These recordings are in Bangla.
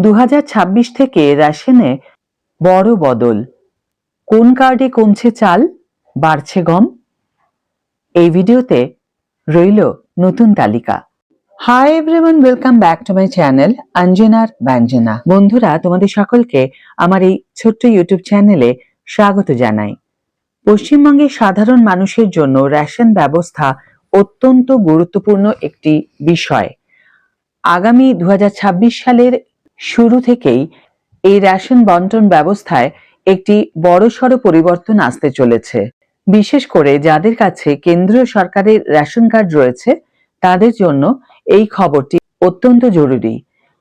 2026 থেকে রেশনে বড় বদল। কোন কার্ডে কমছে চাল, বাড়ছে গম? এই ভিডিওতে রইল নতুন তালিকা। Hi everyone, welcome back to my channel অঞ্জনার ব্যঞ্জনা। বন্ধুরা, তোমাদের সকলকে আমার এই ছোট্ট ইউটিউব চ্যানেলে স্বাগত জানাই। পশ্চিমবঙ্গের সাধারণ মানুষের জন্য রেশন ব্যবস্থা অত্যন্ত গুরুত্বপূর্ণ একটি বিষয়। আগামী 2026 সালের শুরু থেকেই এই রেশন বন্টন ব্যবস্থায় একটি বড়সড় পরিবর্তন আসতে চলেছে। বিশেষ করে যাদের কাছে কেন্দ্রীয় সরকারের রেশন কার্ড রয়েছে তাদের জন্য এই খবরটি অত্যন্ত জরুরি।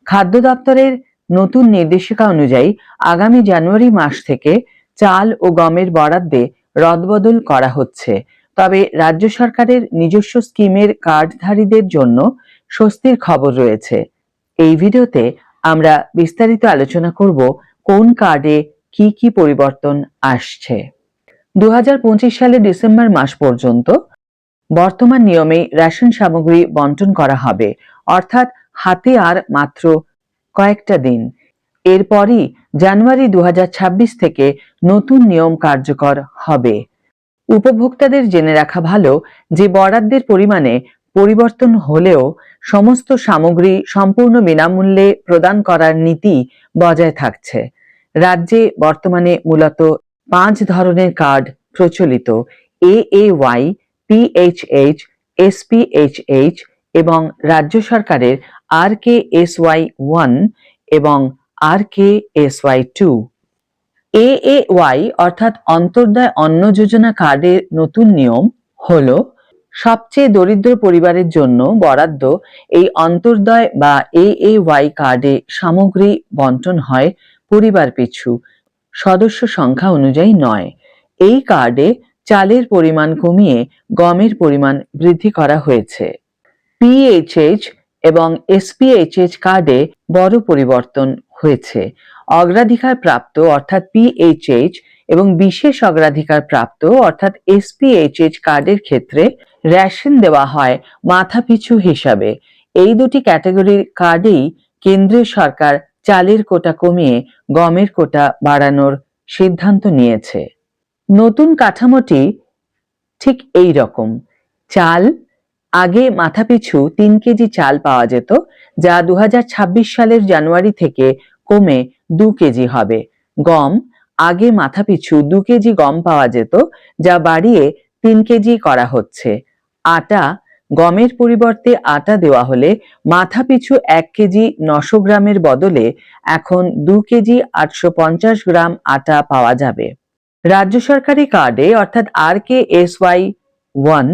খাদ্য দপ্তরের নতুন নির্দেশিকা অনুযায়ী আগামী জানুয়ারি মাস থেকে চাল ও গমের বরাদ্দে রদবদল করা হচ্ছে। তবে রাজ্য সরকারের নিজস্ব স্কিমের কার্ডধারীদের জন্য স্বস্তির খবর রয়েছে। এই ভিডিওতে আমরা বিস্তারিত আলোচনা করব কোন কার্ডে কি কি পরিবর্তন আসছে। 2025 সালের ডিসেম্বর মাস পর্যন্ত বর্তমান নিয়মে রেশন সামগ্রী বন্টন করা হবে, অর্থাৎ হাতে আর মাত্র কয়েকটা দিন। এরপরই জানুয়ারি 2026 থেকে নতুন নিয়ম কার্যকর হবে। উপভোক্তাদের জেনে রাখা ভালো যে বরাদ্দের পরিমাণে পরিবর্তন হলেও সমস্ত সামগ্রী সম্পূর্ণ বিনামূল্যে প্রদান করার নীতি বজায় থাকছে। রাজ্যে বর্তমানে মূলত 5 ধরনের কার্ড প্রচলিত: AAY, PHH, SPHH এবং রাজ্য সরকারের RKSY1 এবং RKSY2। AAY অর্থাৎ অন্তর্দয় অন্ন যোজনা কার্ডের নতুন নিয়ম হলো সবচেয়ে দরিদ্র পরিবারের জন্য বরাদ্দ এই অন্তর্দয় বা AAY কার্ডে সামগ্রী বন্টন হয় পরিবার পিছু সদস্য সংখ্যা অনুযায়ী নয়। এই কার্ডে চালের পরিমাণ কমিয়ে গমের পরিমাণ বৃদ্ধি করা হয়েছে। PHH এবং SPHH কার্ডে বড় পরিবর্তন হয়েছে। অগ্রাধিকার প্রাপ্ত অর্থাৎ PHH এবং বিশেষ অগ্রাধিকার প্রাপ্ত অর্থাৎ SPHH কার্ডের ক্ষেত্রে রেশন দেওয়া হয় মাথাপিছু হিসাবে। এই দুটি ক্যাটাগরির কার্ডেই কেন্দ্রীয় সরকার চালের কোটা কমিয়ে গমের কোটা বাড়ানোর সিদ্ধান্ত নিয়েছে। নতুন কাঠামোটি ঠিক এই রকম। চাল আগে মাথাপিছু 3 কেজি চাল পাওয়া যেত, যা 2026 সালের জানুয়ারি থেকে কমে 2 কেজি হবে। গম আগে মাথাপিছু 2 কেজি গম পাওয়া যেত, যা বাড়িয়ে 3 কেজি করা হচ্ছে। আটা গমের পরিবর্তে আটা দেওয়া হলে মাথাপিছু 1 কেজি 900 গ্রামের বদলে এখন 2 কেজি 850 গ্রাম আটা পাওয়া যাবে। রাজ্য সরকারি কার্ডে অর্থাৎ RKSY1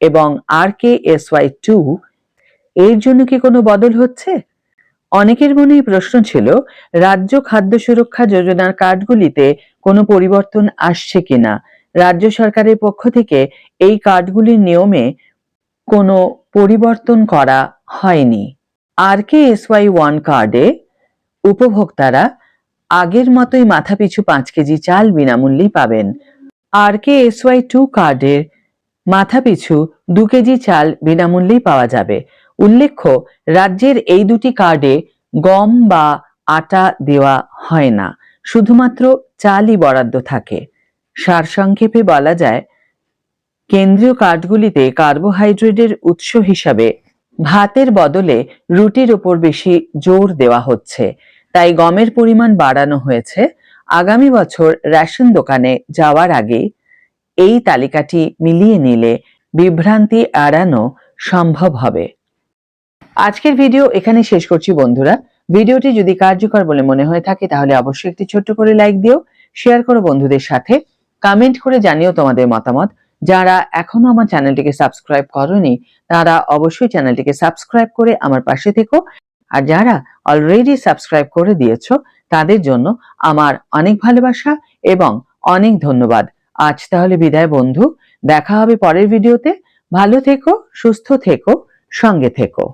এবং RKSY2 এর জন্য কি কোনো বদল হচ্ছে? অনেকের মনেই প্রশ্ন ছিল, রাজ্য খাদ্য সুরক্ষা যোজনার কার্ডগুলিতে কোনো পরিবর্তন আসছে কিনা। রাজ্য সরকারের পক্ষ থেকে এই কার্ডগুলির নিয়মে কোনো পরিবর্তন করা হয়নি। RKSY1 কার্ডে উপভোক্তারা আগের মতোই মাথাপিছু 5 কেজি চাল বিনামূল্যেই পাবেন। RKSY2 কার্ডের মাথাপিছু 2 কেজি চাল বিনামূল্যেই পাওয়া যাবে। উল্লেখ্য, রাজ্যের এই দুটি কার্ডে গম বা আটা দেওয়া হয় না, শুধুমাত্র চালই বরাদ্দ থাকে। সারসংক্ষেপে বলা যায়, কেন্দ্রীয় কার্ডগুলিতে কার্বোহাইড্রেটের উৎস হিসাবে ভাতের বদলে রুটির ওপর বেশি জোর দেওয়া হচ্ছে, তাই গমের পরিমাণ বাড়ানো হয়েছে। আগামী বছর রেশন দোকানে যাওয়ার আগে এই তালিকাটি মিলিয়ে নিলে বিভ্রান্তি এড়ানো সম্ভব হবে। আজকের ভিডিও এখানে শেষ করছি বন্ধুরা। ভিডিওটি যদি কার্যকর বলে মনে হয়ে থাকে তাহলে অবশ্যই একটি ছোট্ট করে লাইক দিও, শেয়ার করো বন্ধুদের সাথে, কমেন্ট করে জানিও তোমাদের মতামত। যারা এখনো আমার চ্যানেলটিকে সাবস্ক্রাইব করোনি তারা অবশ্যই চ্যানেলটিকে সাবস্ক্রাইব করে আমার পাশে থেকো, আর যারা অলরেডি সাবস্ক্রাইব করে দিয়েছো তাদের জন্য আমার অনেক ভালোবাসা এবং অনেক ধন্যবাদ। আজ তাহলে বিদায় বন্ধু, দেখা হবে পরের ভিডিওতে। ভালো থেকো, সুস্থ থেকো, সঙ্গে থেকো।